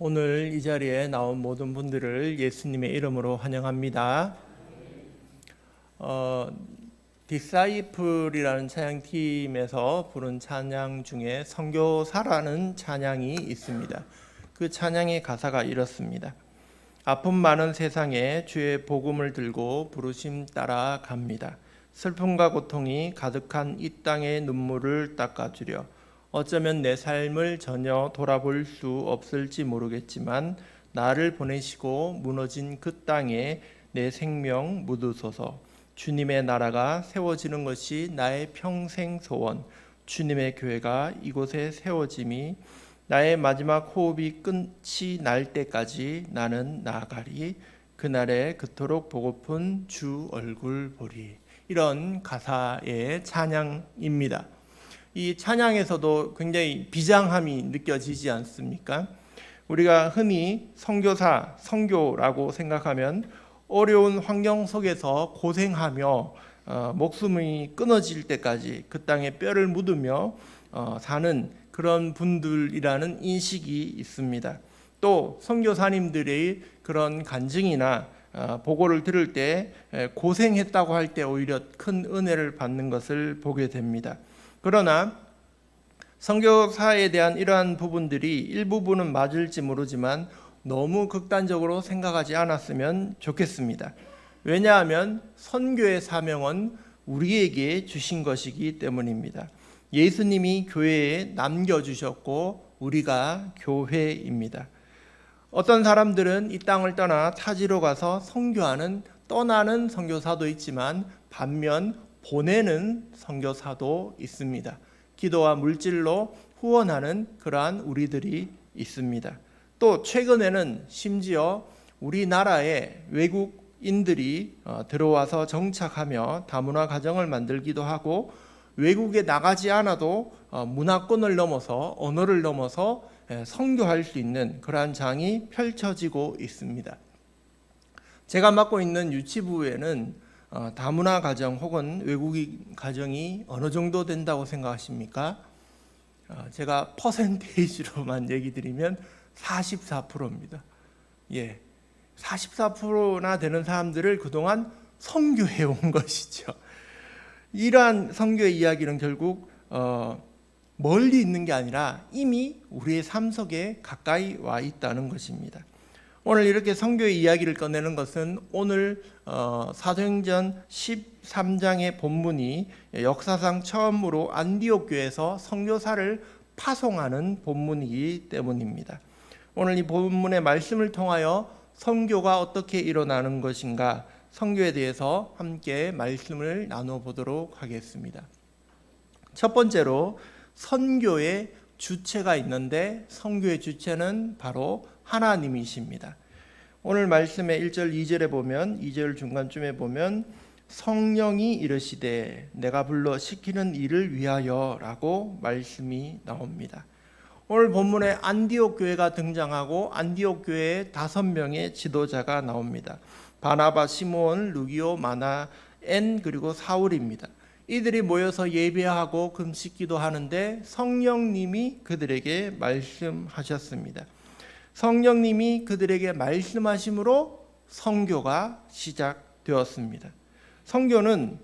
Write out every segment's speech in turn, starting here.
오늘 이 자리에 나온 모든 분들을 예수님의 이름으로 환영합니다. 디사이플이라는 찬양팀에서 부른 찬양 중에 선교사라는 찬양이 있습니다. 그 찬양의 가사가 이렇습니다. 아픔 많은 세상에 주의 복음을 들고 부르심 따라 갑니다. 슬픔과 고통이 가득한 이 땅의 눈물을 닦아주려 어쩌면 내 삶을 전혀 돌아볼 수 없을지 모르겠지만 나를 보내시고 무너진 그 땅에 내 생명 묻으소서. 주님의 나라가 세워지는 것이 나의 평생 소원. 주님의 교회가 이곳에 세워짐이 나의 마지막 호흡이 끝이 날 때까지 나는 나아가리. 그날에 그토록 보고픈 주 얼굴 보리. 이런 가사의 찬양입니다. 이 찬양에서도 굉장히 비장함이 느껴지지 않습니까? 우리가 흔히 선교사, 선교라고 생각하면 어려운 환경 속에서 고생하며 목숨이 끊어질 때까지 그 땅에 뼈를 묻으며 사는 그런 분들이라는 인식이 있습니다. 또 선교사님들의 그런 간증이나 보고를 들을 때 고생했다고 할 때 오히려 큰 은혜를 받는 것을 보게 됩니다. 그러나 선교사에 대한 이러한 부분들이 일부분은 맞을지 모르지만 너무 극단적으로 생각하지 않았으면 좋겠습니다. 왜냐하면 선교의 사명은 우리에게 주신 것이기 때문입니다. 예수님이 교회에 남겨주셨고 우리가 교회입니다. 어떤 사람들은 이 땅을 떠나 타지로 가서 선교하는 떠나는 선교사도 있지만 반면 보내는 선교사도 있습니다. 기도와 물질로 후원하는 그러한 우리들이 있습니다. 또 최근에는 심지어 우리나라에 외국인들이 들어와서 정착하며 다문화 가정을 만들기도 하고 외국에 나가지 않아도 문화권을 넘어서 언어를 넘어서 선교할 수 있는 그러한 장이 펼쳐지고 있습니다. 제가 맡고 있는 유치부에는 다문화 가정 혹은 외국인 가정이 어느 정도 된다고 생각하십니까? 제가 퍼센테이지로만 얘기 드리면 44%입니다. 44%나 되는 사람들을 그동안 선교해 온 것이죠. 이러한 선교의 이야기는 결국 멀리 있는 게 아니라 이미 우리의 삶 속에 가까이 와 있다는 것입니다. 오늘 이렇게 선교의 이야기를 꺼내는 것은 오늘 사도행전 13장의 본문이 역사상 처음으로 안디옥 교회에서 선교사를 파송하는 본문이기 때문입니다. 오늘 이 본문의 말씀을 통하여 선교가 어떻게 일어나는 것인가, 선교에 대해서 함께 말씀을 나눠보도록 하겠습니다. 첫 번째로 선교의 주체가 있는데 선교의 주체는 바로 하나님이십니다. 오늘 말씀의 1절 2절에 보면 2절 중간쯤에 보면 성령이 이르시되 내가 불러 시키는 일을 위하여 라고 말씀이 나옵니다. 오늘 본문에 안디옥 교회가 등장하고 안디옥 교회에 5명의 지도자가 나옵니다. 바나바, 시므온, 루기오, 마나엔 그리고 사울입니다. 이들이 모여서 예배하고 금식 기도하는데 성령님이 그들에게 말씀하셨습니다. 성령님이 그들에게 말씀하심으로 선교가 시작되었습니다. 선교는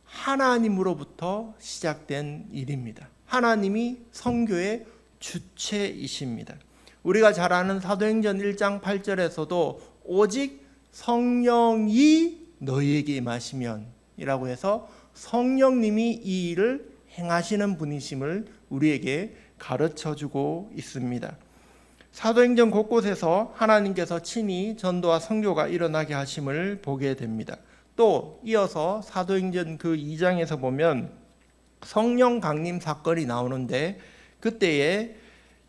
하나님으로부터 시작된 일입니다. 하나님이 선교의 주체이십니다. 우리가 잘 아는 사도행전 1장 8절에서도 오직 성령이 너희에게 임하시면 이라고 해서 성령님이 이 일을 행하시는 분이심을 우리에게 가르쳐주고 있습니다. 사도행전 곳곳에서 하나님께서 친히 전도와 선교가 일어나게 하심을 보게 됩니다. 또 이어서 사도행전 그 2장에서 보면 성령 강림 사건이 나오는데 그때에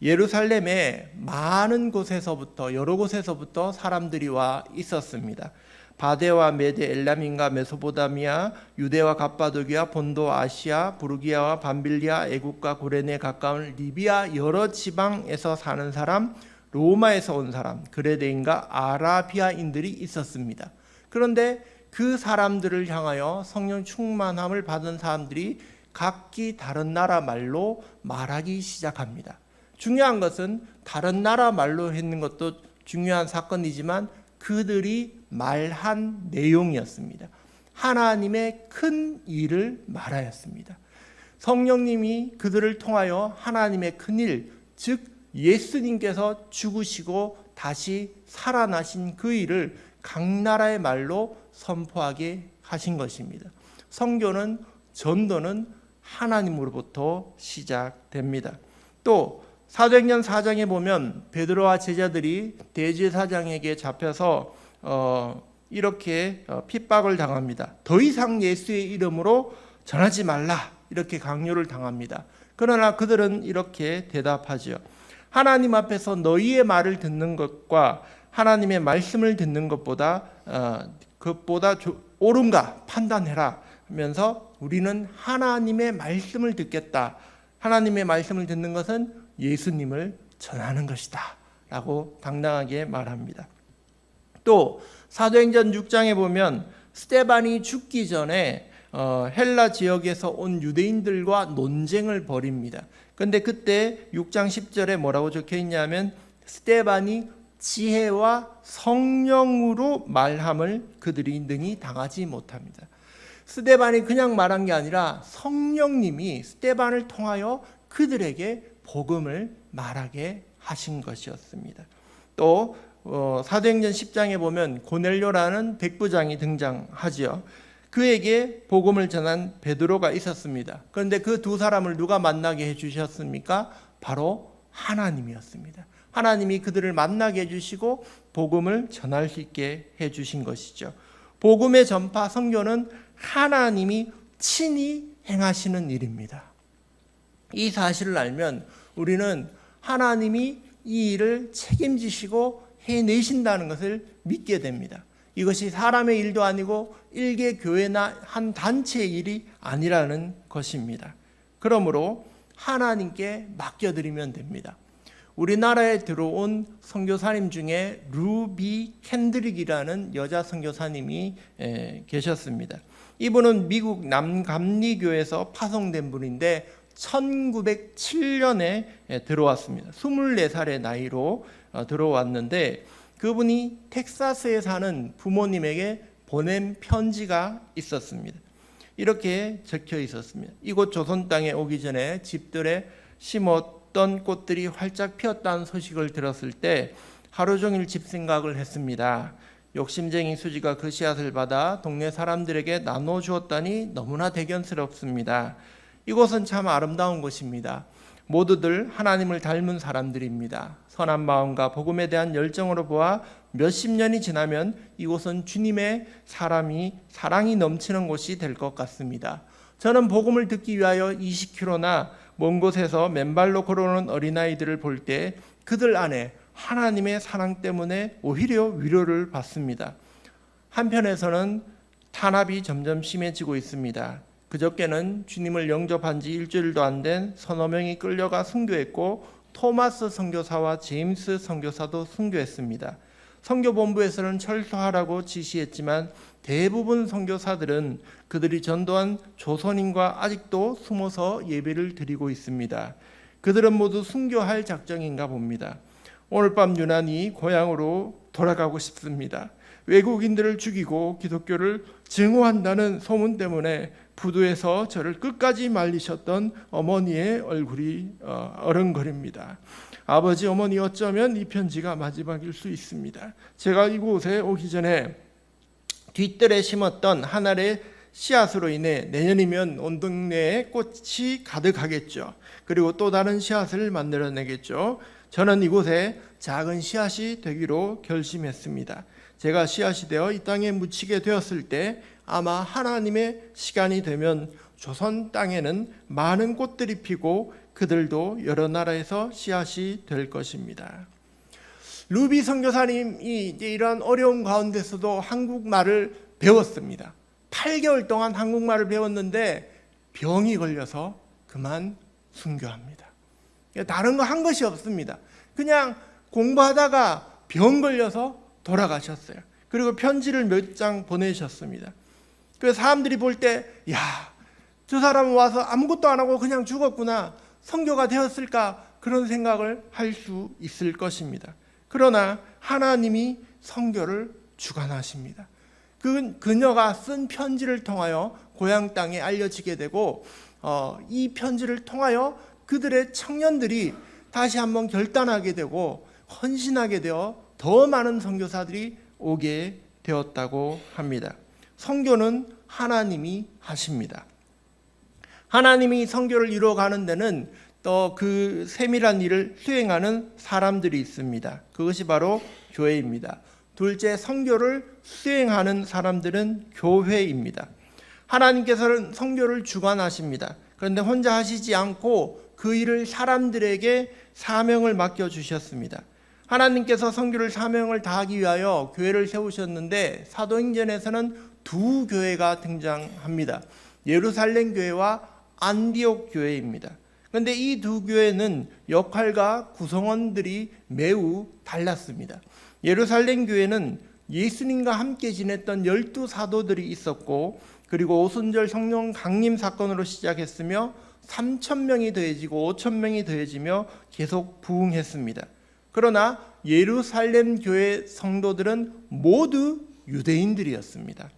예루살렘에 많은 곳에서부터 여러 곳에서부터 사람들이 와 있었습니다. 바데와 메데, 엘람인과 메소포타미아, 유대와 갑바도기아, 본도, 아시아, 부르기아와 밤빌리아, 애국과 구레네에 가까운 리비아 여러 지방에서 사는 사람, 로마에서 온 사람, 그레데인과 아라비아인들이 있었습니다. 그런데 그 사람들을 향하여 성령 충만함을 받은 사람들이 각기 다른 나라 말로 말하기 시작합니다. 중요한 것은 다른 나라 말로 했는 것도 중요한 사건이지만 그들이 말한 내용이었습니다. 하나님의 큰 일을 말하였습니다. 성령님이 그들을 통하여 하나님의 큰 일, 즉 예수님께서 죽으시고 다시 살아나신 그 일을 각 나라의 말로 선포하게 하신 것입니다. 선교는, 전도는 하나님으로부터 시작됩니다. 또 사도행전 4장에 보면 베드로와 제자들이 대제사장에게 잡혀서 이렇게 핍박을 당합니다. 더 이상 예수의 이름으로 전하지 말라, 이렇게 강요를 당합니다. 그러나 그들은 이렇게 대답하죠. 하나님 앞에서 너희의 말을 듣는 것과 하나님의 말씀을 듣는 것보다 옳은가 판단해라 하면서 우리는 하나님의 말씀을 듣겠다. 하나님의 말씀을 듣는 것은 예수님을 전하는 것이다 라고 당당하게 말합니다. 또 사도행전 6장에 보면 스데반이 죽기 전에 헬라 지역에서 온 유대인들과 논쟁을 벌입니다. 그런데 그때 6장 10절에 뭐라고 적혀 있냐면 스데반이 지혜와 성령으로 말함을 그들이 능히 당하지 못합니다. 스데반이 그냥 말한 게 아니라 성령님이 스데반을 통하여 그들에게 복음을 말하게 하신 것이었습니다. 또 사도행전 10장에 보면 고넬료라는 백부장이 등장하지요. 그에게 복음을 전한 베드로가 있었습니다. 그런데 그 두 사람을 누가 만나게 해주셨습니까? 바로 하나님이었습니다. 하나님이 그들을 만나게 해주시고 복음을 전할 수 있게 해주신 것이죠. 복음의 전파, 선교는 하나님이 친히 행하시는 일입니다. 이 사실을 알면 우리는 하나님이 이 일을 책임지시고 해내신다는 것을 믿게 됩니다. 이것이 사람의 일도 아니고 일개 교회나 한 단체의 일이 아니라는 것입니다. 그러므로 하나님께 맡겨드리면 됩니다. 우리나라에 들어온 선교사님 중에 루비 캔드릭이라는 여자 선교사님이 계셨습니다. 이분은 미국 남감리교에서 파송된 분인데 1907년에 들어왔습니다. 24살의 나이로 들어왔는데 그분이 텍사스에 사는 부모님에게 보낸 편지가 있었습니다. 이렇게 적혀 있었습니다. 이곳 조선 땅에 오기 전에 집들에 심었던 꽃들이 활짝 피었다는 소식을 들었을 때 하루 종일 집 생각을 했습니다. 욕심쟁이 수지가 그 씨앗을 받아 동네 사람들에게 나눠주었다니 너무나 대견스럽습니다. 이곳은 참 아름다운 곳입니다. 모두들 하나님을 닮은 사람들입니다. 선한 마음과 복음에 대한 열정으로 보아 몇십 년이 지나면 이곳은 주님의 사랑이 넘치는 곳이 될 것 같습니다. 저는 복음을 듣기 위하여 20km나 먼 곳에서 맨발로 걸어오는 어린아이들을 볼 때 그들 안에 하나님의 사랑 때문에 오히려 위로를 받습니다. 한편에서는 탄압이 점점 심해지고 있습니다. 그저께는 주님을 영접한 지 일주일도 안 된 서너 명이 끌려가 순교했고 토마스 선교사와 제임스 선교사도 순교했습니다. 선교본부에서는 철수하라고 지시했지만 대부분 선교사들은 그들이 전도한 조선인과 아직도 숨어서 예배를 드리고 있습니다. 그들은 모두 순교할 작정인가 봅니다. 오늘 밤 유난히 고향으로 돌아가고 싶습니다. 외국인들을 죽이고 기독교를 증오한다는 소문 때문에 부두에서 저를 끝까지 말리셨던 어머니의 얼굴이 어른거립니다. 아버지, 어머니, 어쩌면 이 편지가 마지막일 수 있습니다. 제가 이곳에 오기 전에 뒷뜰에 심었던 한 알의 씨앗으로 인해 내년이면 온 동네에 꽃이 가득하겠죠. 그리고 또 다른 씨앗을 만들어내겠죠. 저는 이곳에 작은 씨앗이 되기로 결심했습니다. 제가 씨앗이 되어 이 땅에 묻히게 되었을 때 아마 하나님의 시간이 되면 조선 땅에는 많은 꽃들이 피고 그들도 여러 나라에서 씨앗이 될 것입니다. 루비 선교사님이 이러한 어려운 가운데서도 한국말을 배웠습니다. 8개월 동안 한국말을 배웠는데 병이 걸려서 그만 순교합니다. 다른 거 한 것이 없습니다. 그냥 공부하다가 병 걸려서 돌아가셨어요. 그리고 편지를 몇 장 보내셨습니다. 그래서 사람들이 볼 때, 야, 저 사람은 와서 아무것도 안 하고 그냥 죽었구나, 선교가 되었을까 그런 생각을 할 수 있을 것입니다. 그러나 하나님이 선교를 주관하십니다. 그녀가 쓴 편지를 통하여 고향 땅에 알려지게 되고 이 편지를 통하여 그들의 청년들이 다시 한번 결단하게 되고 헌신하게 되어 더 많은 선교사들이 오게 되었다고 합니다. 선교는 하나님이 하십니다. 하나님이 선교를 이루어가는 데는 또 그 세밀한 일을 수행하는 사람들이 있습니다. 그것이 바로 교회입니다. 둘째, 선교를 수행하는 사람들은 교회입니다. 하나님께서는 선교를 주관하십니다. 그런데 혼자 하시지 않고 그 일을 사람들에게 사명을 맡겨주셨습니다. 하나님께서 선교를 사명을 다하기 위하여 교회를 세우셨는데 사도행전에서는 두 교회가 등장합니다. 예루살렘 교회와 안디옥 교회입니다. 그런데 이 두 교회는 역할과 구성원들이 매우 달랐습니다. 예루살렘 교회는 예수님과 함께 지냈던 12사도들이 있었고, 그리고 오순절 성령 강림 사건으로 시작했으며 3,000명이 더해지고 5,000명이 더해지며 계속 부흥했습니다. 그러나 예루살렘 교회 성도들은 모두 유대인들이었습니다.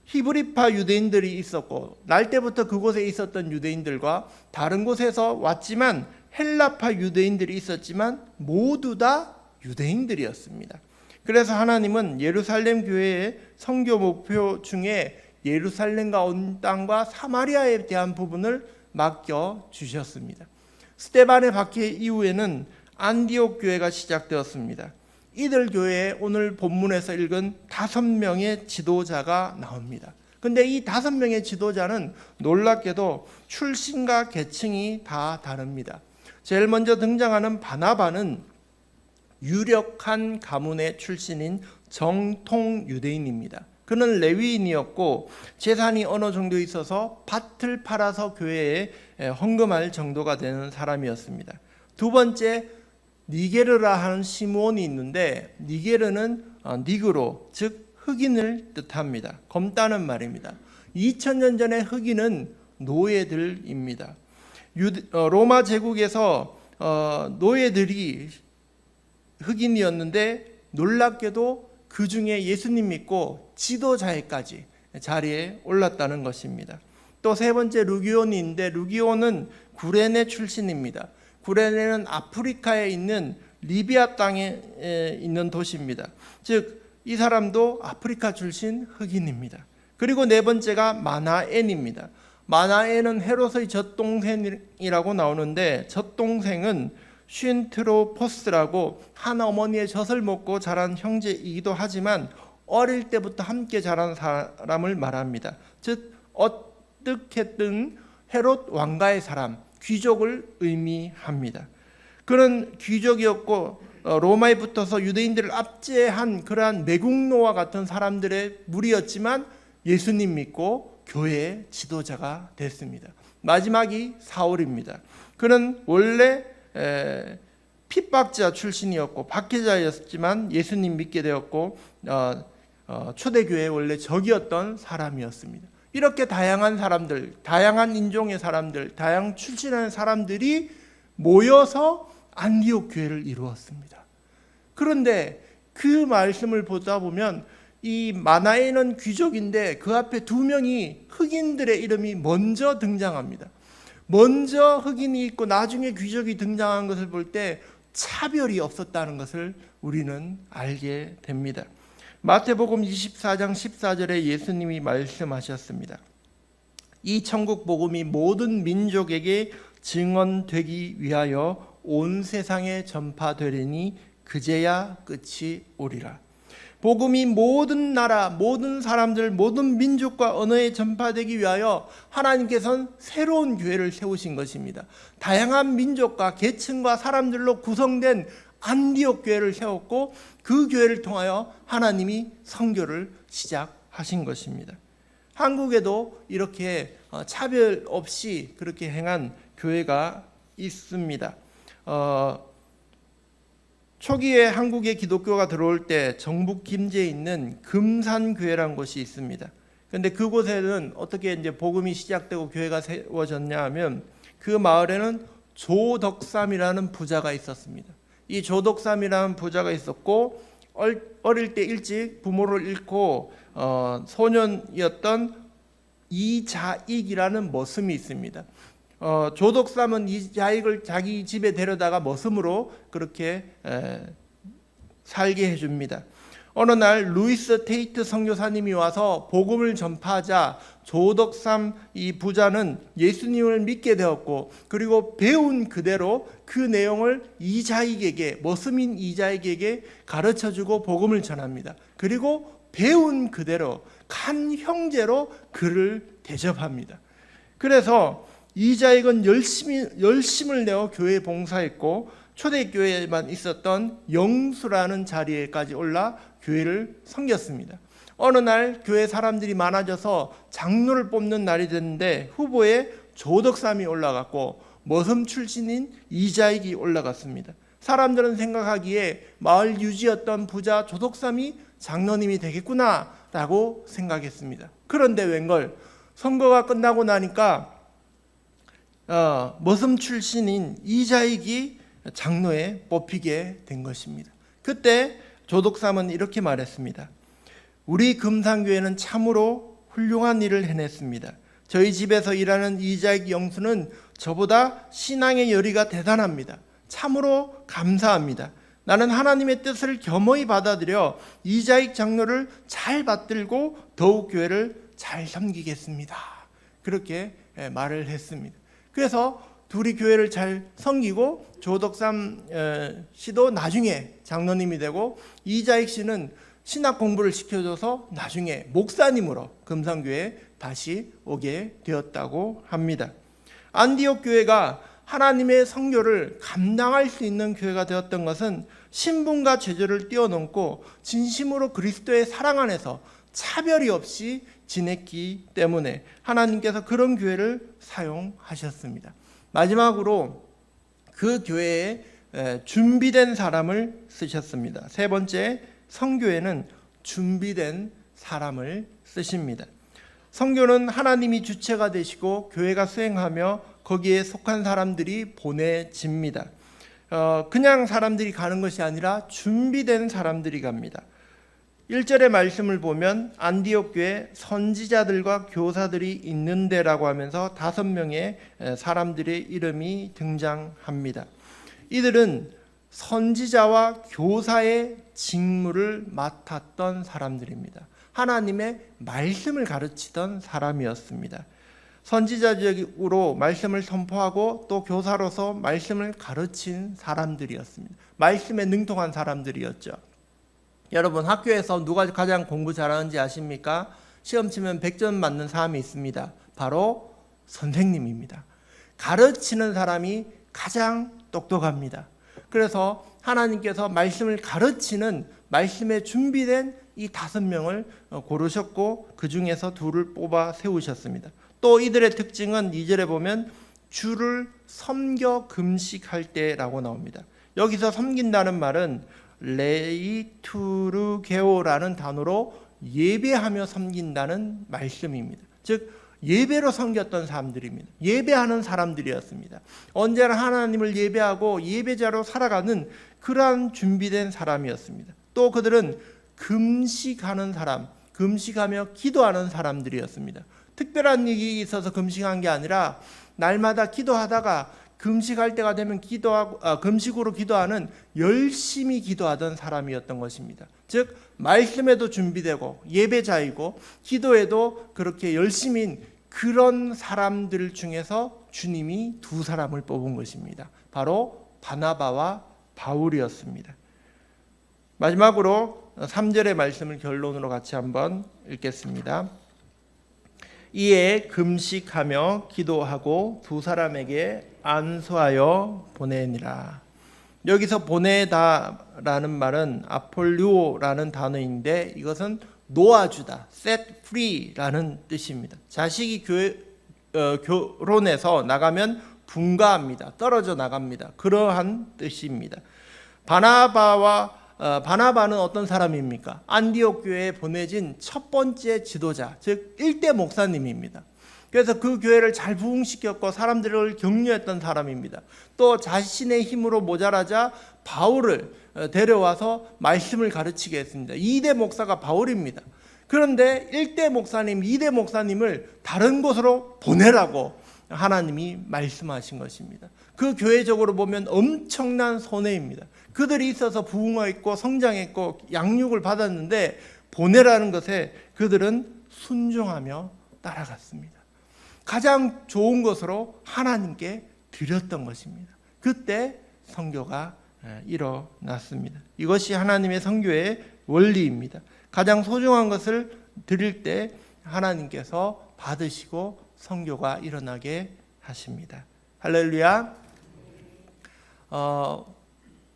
히브리파 유대인들이 있었고, 날 때부터 그곳에 있었던 유대인들과 다른 곳에서 왔지만 헬라파 유대인들이 있었지만 모두 다 유대인들이었습니다. 그래서 하나님은 예루살렘 교회의 선교 목표 중에 예루살렘과 온 땅과 사마리아에 대한 부분을 맡겨 주셨습니다. 스데반의 박해 이후에는 안디옥 교회가 시작되었습니다. 이들 교회에 오늘 본문에서 읽은 5명의 지도자가 나옵니다. 그런데 이 5명의 지도자는 놀랍게도 출신과 계층이 다 다릅니다. 제일 먼저 등장하는 바나바는 유력한 가문의 출신인 정통 유대인입니다. 그는 레위인이었고 재산이 어느 정도 있어서 밭을 팔아서 교회에 헌금할 정도가 되는 사람이었습니다. 두 번째, 니게르라 하는 시므온이 있는데, 니게르는 니그로, 즉 흑인을 뜻합니다. 검다는 말입니다. 2000년 전의 흑인은 노예들입니다. 로마 제국에서 노예들이 흑인이었는데 놀랍게도 그 중에 예수님 믿고 지도자에까지 자리에 올랐다는 것입니다. 또 세 번째, 루기온인데 루기온은 구레네 출신입니다. 구레네는 아프리카에 있는 리비아 땅에 있는 도시입니다. 즉 이 사람도 아프리카 출신 흑인입니다. 그리고 네 번째가 마나엔입니다. 마나엔은 헤롯의 젖동생이라고 나오는데, 젖동생은 쉰트로포스라고 한 어머니의 젖을 먹고 자란 형제이기도 하지만 어릴 때부터 함께 자란 사람을 말합니다. 즉 어떻게든 헤롯 왕가의 사람, 귀족을 의미합니다. 그는 귀족이었고 로마에 붙어서 유대인들을 압제한 그러한 매국노와 같은 사람들의 무리였지만 예수님 믿고 교회의 지도자가 됐습니다. 마지막이 사울입니다. 그는 원래 핍박자 출신이었고 박해자였지만 예수님 믿게 되었고 초대교회의 원래 적이었던 사람이었습니다. 이렇게 다양한 사람들, 다양한 인종의 사람들, 다양 출신의 사람들이 모여서 안디옥 교회를 이루었습니다. 그런데 그 말씀을 보다 보면 이 마나에는 귀족인데 그 앞에 두 명이 흑인들의 이름이 먼저 등장합니다. 먼저 흑인이 있고 나중에 귀족이 등장한 것을 볼 때 차별이 없었다는 것을 우리는 알게 됩니다. 마태복음 24장 14절에 예수님이 말씀하셨습니다. 이 천국 복음이 모든 민족에게 증언되기 위하여 온 세상에 전파되리니 그제야 끝이 오리라. 복음이 모든 나라, 모든 사람들, 모든 민족과 언어에 전파되기 위하여 하나님께서는 새로운 교회를 세우신 것입니다. 다양한 민족과 계층과 사람들로 구성된 안디옥 교회를 세웠고 그 교회를 통하여 하나님이 선교를 시작하신 것입니다. 한국에도 이렇게 차별 없이 그렇게 행한 교회가 있습니다. 초기에 한국에 기독교가 들어올 때 정북 김제에 있는 금산교회라는 곳이 있습니다. 그런데 그곳에는 어떻게 이제 복음이 시작되고 교회가 세워졌냐 하면 그 마을에는 조덕삼이라는 부자가 있었습니다. 이 조덕삼이라는 부자가 있었고 어릴 때 일찍 부모를 잃고 소년이었던 이자익이라는 머슴이 있습니다. 조덕삼은 이자익을 자기 집에 데려다가 머슴으로 그렇게 살게 해줍니다. 어느 날 루이스 테이트 선교사님이 와서 복음을 전파하자 조덕삼 이 부자는 예수님을 믿게 되었고, 그리고 배운 그대로 그 내용을 이자익에게, 머슴인 이자익에게 가르쳐주고 복음을 전합니다. 그리고 배운 그대로 간 형제로 그를 대접합니다. 그래서 이자익은 열심을 내어 교회 봉사했고, 초대교회에만 있었던 영수라는 자리에까지 올라 교회를 섬겼습니다. 어느 날 교회 사람들이 많아져서 장로를 뽑는 날이 됐는데 후보에 조덕삼이 올라갔고 머슴 출신인 이자익이 올라갔습니다. 사람들은 생각하기에 마을 유지였던 부자 조덕삼이 장로님이 되겠구나 라고 생각했습니다. 그런데 웬걸 선거가 끝나고 나니까 머슴 출신인 이자익이 장로에 뽑히게 된 것입니다. 그때 조덕삼은 이렇게 말했습니다. 우리 금산교회는 참으로 훌륭한 일을 해냈습니다. 저희 집에서 일하는 이자익 영수는 저보다 신앙의 열의가 대단합니다. 참으로 감사합니다. 나는 하나님의 뜻을 겸허히 받아들여 이자익 장로를 잘 받들고 더욱 교회를 잘 섬기겠습니다. 그렇게 말을 했습니다. 그래서 둘이 교회를 잘 섬기고 조덕삼 씨도 나중에 장로님이 되고 이자익 씨는 신학 공부를 시켜줘서 나중에 목사님으로 금산교회에 다시 오게 되었다고 합니다. 안디옥 교회가 하나님의 선교를 감당할 수 있는 교회가 되었던 것은 신분과 제도를 뛰어넘고 진심으로 그리스도의 사랑 안에서 차별이 없이 지냈기 때문에 하나님께서 그런 교회를 사용하셨습니다. 마지막으로 그 교회에 준비된 사람을 쓰셨습니다. 세 번째, 선교회는 준비된 사람을 쓰십니다. 선교는 하나님이 주체가 되시고 교회가 수행하며 거기에 속한 사람들이 보내집니다. 그냥 사람들이 가는 것이 아니라 준비된 사람들이 갑니다. 1절의 말씀을 보면 안디옥 교회 선지자들과 교사들이 있는데라고 하면서 5명의 사람들의 이름이 등장합니다. 이들은 선지자와 교사의 직무를 맡았던 사람들입니다. 하나님의 말씀을 가르치던 사람이었습니다. 선지자적으로 말씀을 선포하고 또 교사로서 말씀을 가르친 사람들이었습니다. 말씀에 능통한 사람들이었죠. 여러분, 학교에서 누가 가장 공부 잘하는지 아십니까? 시험 치면 100점 맞는 사람이 있습니다. 바로 선생님입니다. 가르치는 사람이 가장 똑똑합니다. 그래서 하나님께서 말씀을 가르치는 말씀에 준비된 이 5명을 고르셨고 그 중에서 2를 뽑아 세우셨습니다. 또 이들의 특징은 2절에 보면 주를 섬겨 금식할 때라고 나옵니다. 여기서 섬긴다는 말은 레이투르게오라는 단어로 예배하며 섬긴다는 말씀입니다. 즉 예배로 섬겼던 사람들입니다. 예배하는 사람들이었습니다. 언제나 하나님을 예배하고 예배자로 살아가는 그러한 준비된 사람이었습니다. 또 그들은 금식하는 사람, 금식하며 기도하는 사람들이었습니다. 특별한 일이 있어서 금식한 게 아니라 날마다 기도하다가 금식할 때가 되면 금식으로 기도하는 열심히 기도하던 사람이었던 것입니다. 즉 말씀에도 준비되고 예배자이고 기도에도 그렇게 열심인 그런 사람들 중에서 주님이 2 사람을 뽑은 것입니다. 바로 바나바와 바울이었습니다. 마지막으로 3절의 말씀을 결론으로 같이 한번 읽겠습니다. 이에 금식하며 기도하고 2 사람에게 안수하여 보내니라. 여기서 보내다라는 말은 아폴류오라는 단어인데 이것은 놓아주다, set free라는 뜻입니다. 자식이 결혼해서 나가면 분가합니다. 떨어져 나갑니다. 그러한 뜻입니다. 바나바는 어떤 사람입니까? 안디옥 교회에 보내진 첫 번째 지도자, 즉 1대 목사님입니다. 그래서 그 교회를 잘 부흥시켰고 사람들을 격려했던 사람입니다. 또 자신의 힘으로 모자라자 바울을 데려와서 말씀을 가르치게 했습니다. 2대 목사가 바울입니다. 그런데 1대 목사님, 2대 목사님을 다른 곳으로 보내라고 하나님이 말씀하신 것입니다. 그 교회적으로 보면 엄청난 손해입니다. 그들이 있어서 부흥했고 성장했고 양육을 받았는데 보내라는 것에 그들은 순종하며 따라갔습니다. 가장 좋은 것으로 하나님께 드렸던 것입니다. 그때 선교가 일어났습니다. 이것이 하나님의 선교의 원리입니다. 가장 소중한 것을 드릴 때 하나님께서 받으시고 선교가 일어나게 하십니다. 할렐루야.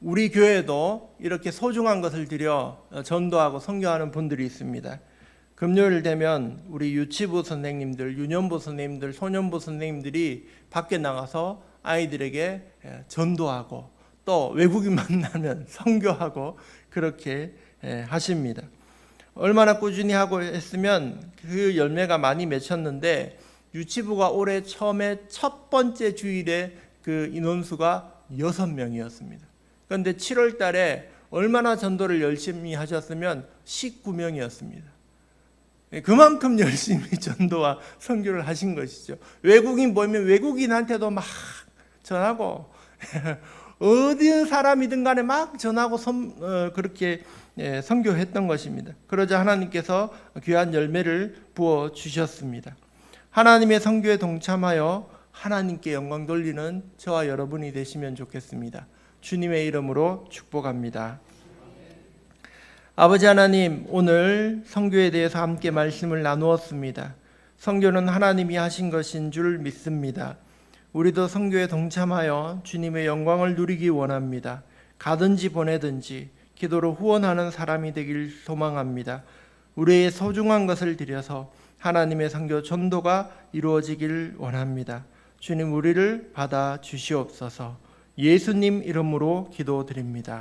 우리 교회도 이렇게 소중한 것을 드려 전도하고 선교하는 분들이 있습니다. 금요일 되면 우리 유치부 선생님들, 유년부 선생님들, 소년부 선생님들이 밖에 나가서 아이들에게 전도하고 또 외국인 만나면 선교하고 그렇게 하십니다. 얼마나 꾸준히 하고 했으면 그 열매가 많이 맺혔는데 유치부가 올해 처음에 첫 번째 주일에 그 인원수가 6명이었습니다. 그런데 7월 달에 얼마나 전도를 열심히 하셨으면 19명이었습니다. 그만큼 열심히 전도와 선교를 하신 것이죠. 외국인 보면 외국인한테도 막 전하고 어디 사람이든 간에 막 전하고 그렇게 선교했던 것입니다. 그러자 하나님께서 귀한 열매를 부어 주셨습니다. 하나님의 선교에 동참하여 하나님께 영광 돌리는 저와 여러분이 되시면 좋겠습니다. 주님의 이름으로 축복합니다. 아버지 하나님, 오늘 선교에 대해서 함께 말씀을 나누었습니다. 선교는 하나님이 하신 것인 줄 믿습니다. 우리도 선교에 동참하여 주님의 영광을 누리기 원합니다. 가든지 보내든지 기도로 후원하는 사람이 되길 소망합니다. 우리의 소중한 것을 드려서 하나님의 선교 전도가 이루어지길 원합니다. 주님, 우리를 받아 주시옵소서. 예수님 이름으로 기도드립니다.